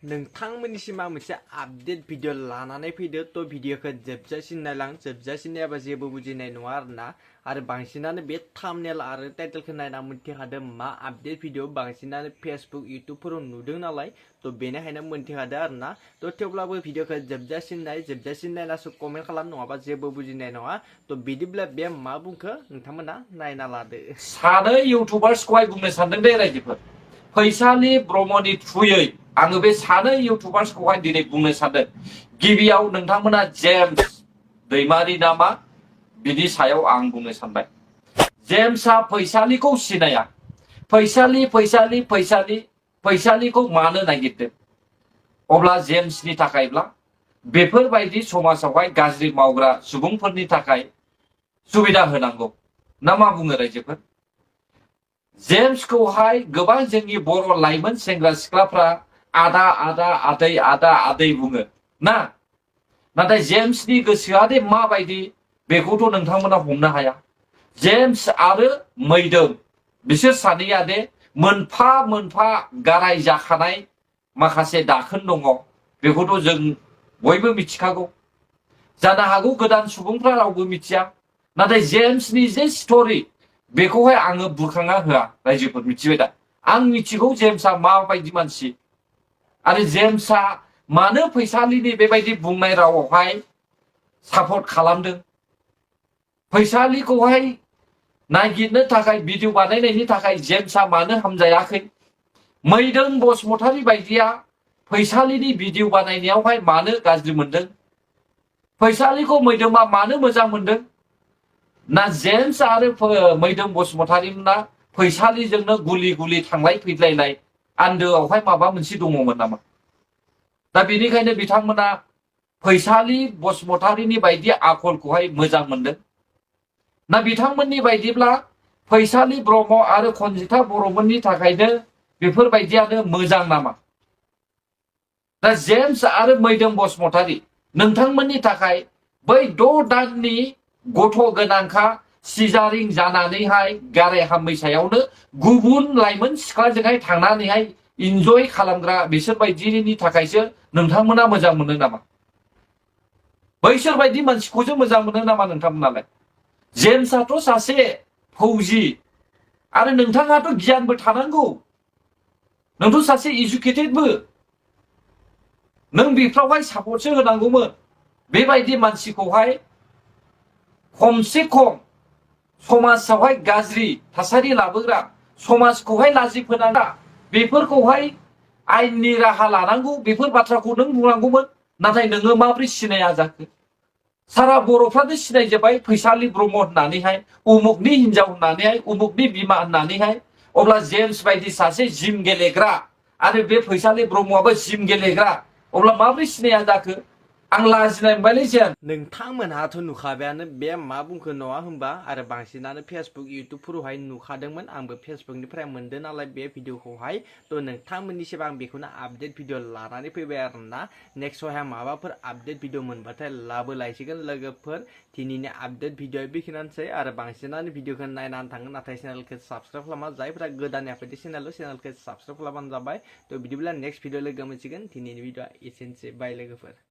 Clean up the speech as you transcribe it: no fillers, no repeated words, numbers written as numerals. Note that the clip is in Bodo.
नोंथांमोननिसिम आं मोनसे आपडेट भिडिअ लानानै फैदो थ' भिडिअखौ जोबजासिम नायलां जोबजासिम नायाबा जेबो बुजिनाय नङा आरोना आरो बांसिनानो बे थाम्बनेल आरो टाइटेलखौ नायना मोनथिखादों मा आपडेट भिडिअ बांसिनानो फेसबुक इउटुबफोराव नुदों नालाय थ' बेनिखायनो मोनथिखादों आरोना थ' थेवब्लाबो भिडिअखौ जोबजासिम नायनासो कमेन्ट खालाम नङाबा जेबो बुजिनाय नङा थ' बिदिब्ला बे मा बुंखो नोंथांमोना नायना लादो। सानै इउटुबार्सखौहाय बुंनो सानदों दे रायजोफोर फैसालि ब्रह्मनि थ्रुयै आङो बे सानै इउटुबार्सखौहाय दिनै बुंनो सानदों। गिबियाव नोंथांमोना जेम्स दैमारि नामा बिनि सायाव आं बुंनो सानबाय। जेम्सआ फैसालिखौ सिनाया। फैसालिखौ मानो नागिरदों? अब्ला जेम्सनि थाखायब्ला बेफोरबायदि समाजावहाय गाज्रि मावग्रा सुबुंफोरनि थाखाय सुबिदा होनांगौ ना मा बुङो रायजोफोर? जेम्सखौहाय गोबां जोंनि बर' लाइमोन सेंग्रा सिख्लाफ्रा आदा आदै बुङो ना, नाथाय जेम्सनि गोसोआ दे माबायदि बेखौथ' नोंथांमोना हमनो हाया। जेम्स आरो मैदोम बिसोर सानैया दे मोनफा मोनफा गाराय जाखानाय माखासे दाखोन दङ, बेखौथ' जों बयबो मिथिखागौ। जानो हागौ गोदान सुबुंफ्रा रावबो मिथिया, नाथाय जेम्सनि जे स्ट'रि बेखौहाय आङो बुरखांना होआ रायजोफोर, मिथिबाय दा? आं मिथिगौ जेम्सआ माबायदि मानसि आरो जेम्सआ मानो फैसालिनि बेबायदि बुंनाय रावावहाय सापर्ट खालामदों। फैसालिखौहाय नागिरनो थाखाय भिडिअ बानायनायनि थाखाय जेम्सआ मानो हामजायाखै? मैदोम बसुमतारी बायदिया फैसालिनि भिडिअ बानायनायावहाय मानो गाज्रि मोनदों? फैसालिखौ मैदोमा मानो मोजां मोनदों? ना जेम्स आरो मैदोम बसुमतारीमोना फैसालिजोंनो गुलि थांलाय फैलायलाय आन्दोआवहाय माबा मोनसे दङमोन नामा? दा बेनिखायनो बिथांमोना फैसालि बसुमतारीनि बायदि आखलखौहाय मोजां मोनदों ना बिथांमोननि बायदिब्ला फैसालि ब्रह्म आरो खनजिथा बर'मोननि थाखायनो बेफोरबायदियानो मोजां नामा? दा जेम्स आरो मैदोम बसुमतारी नोंथांमोननि थाखाय बै 6 दाननि गथ' गोनांखा सिजारिं जानानैहाय गाराय हामैसायावनो गुबुन लाइमोन सिख्लाजोंहाय थांनानैहाय इन्जय खालामग्रा बिसोरबायदिनि थाखायसो नोंथांमोना मोजां मोनो नामा? बैसोरबायदि मानसिखौसो मोजां मोनो नामा नोंथांमोनालाय? जेम्सआथ' सासे फौजि आरो नोंथाङाथ' गियानबो थानांगौ, नोंथ' सासे इडुकेटेडबो, नों बेफ्रावहाय सापर्टसो होनांगौमोन। बेबायदि मानसिखौहाय खमसे खम समाजावहाय गाज्रि थासारि लाबोग्रा, समाजखौहाय लाजि फोनांग्रा, बेफोरखौहाय आयेननि राहा लानांगौ, बेफोर बाथ्राखौ नों बुंनांगौमोन। नाथाय नोङो माब्रै सिनाया जाखो? सारा बर'फ्रानो सिनायजोब्बाय फैसालि ब्रह्म होननानैहाय, उमुकनि हिनजाव होननानैहाय, उमुकनि बिमा होननानैहाय। अब्ला जेम्स बायदि सासे जिम गेलेग्रा आरो बे फैसालि ब्रह्मआबो जिम गेलेग्रा, अब्ला माब्रै सिनाया जाखो? आं लाजिनाय मोनबायलै जेम्स। नोंथांमोनहाथ' नुखाबायानो बे मा बुंखो नङा होमबा? आरो बांसिनानो फेसबुक इउटुबफोरावहाय नुखादोंमोन, आंबो फेसबुकनिफ्राय मोनदों नालाय बे भिडिअखौहाय। थ' नोंथांमोननिसिम आं बेखौनो आपडेट भिडिअ लानानै फैबाय आरोना। नेक्स्टआवहाय माबाफोर आपडेट भिडिअ मोनबाथाय लाबोलायसिगोन लोगोफोर। दिनैनि आपडेट भिडिअ बेखिनियानोसै आरो बांसिनानो भिडिअखौ नायनानै थाङो, नाथाय चेनेलखौ साबस्क्राइब खालामा। जायफोरा गोदानै फैदो चेनेलखौ साबस्क्राइब खालामबानो जाबाय। थ' बिदिब्ला नेक्स्ट भिडिअ लोगो मोनसिगोन। दिनैनि भिडिअआ एसेनोसै, बाय लोगोफोर।